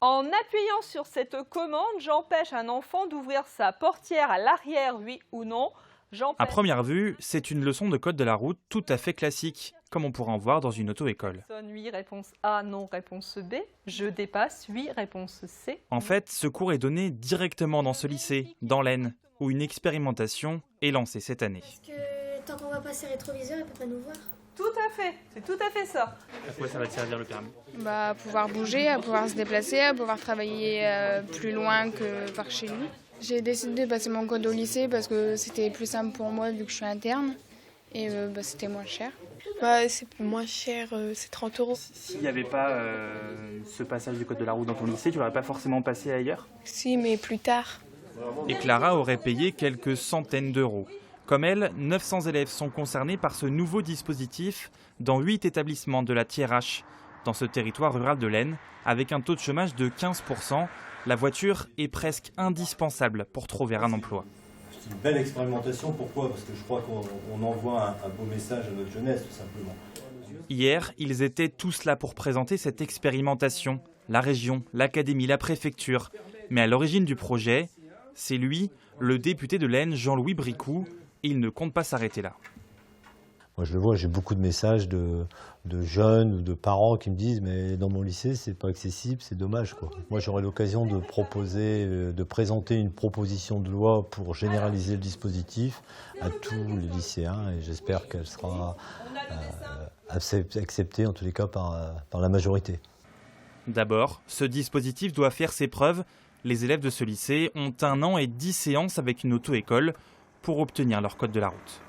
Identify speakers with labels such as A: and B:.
A: En appuyant sur cette commande, j'empêche un enfant d'ouvrir sa portière à l'arrière, oui ou non.
B: À première vue, c'est une leçon de code de la route tout à fait classique, comme on pourrait en voir dans une auto-école.
A: Oui, réponse A, non, réponse B. Je dépasse, oui, réponse C.
B: En fait, ce cours est donné directement dans ce lycée, dans l'Aisne, où une expérimentation est lancée cette année.
C: Parce que tant qu'on va passer rétroviseur, elle ne peut pas nous voir.
A: Tout à fait, c'est tout à fait ça.
B: À quoi ça va te servir le permis?
D: À pouvoir bouger, à pouvoir se déplacer, à pouvoir travailler plus loin que par chez nous. J'ai décidé de passer mon code au lycée parce que c'était plus simple pour moi vu que je suis interne et c'était moins cher.
E: C'est moins cher, c'est 30 €.
B: S'il n'y avait pas ce passage du code de la route dans ton lycée, tu n'aurais pas forcément passé ailleurs?
E: Si, mais plus tard.
B: Et Clara aurait payé quelques centaines d'euros. Comme elle, 900 élèves sont concernés par ce nouveau dispositif dans 8 établissements de la TRH. Dans ce territoire rural de l'Aisne, avec un taux de chômage de 15%, la voiture est presque indispensable pour trouver un emploi.
F: C'est une belle expérimentation, pourquoi? Parce que je crois qu'on envoie un beau message à notre jeunesse, tout simplement.
B: Hier, ils étaient tous là pour présenter cette expérimentation. La région, l'académie, la préfecture. Mais à l'origine du projet, c'est lui, le député de l'Aisne, Jean-Louis Bricout, et il ne compte pas s'arrêter là.
G: Moi je le vois, j'ai beaucoup de messages de jeunes ou de parents qui me disent mais dans mon lycée c'est pas accessible, c'est dommage quoi. Moi j'aurai l'occasion de présenter une proposition de loi pour généraliser le dispositif à tous les lycéens et j'espère qu'elle sera acceptée en tous les cas par la majorité.
B: D'abord, ce dispositif doit faire ses preuves. Les élèves de ce lycée ont 1 an et 10 séances avec une auto-école pour obtenir leur code de la route.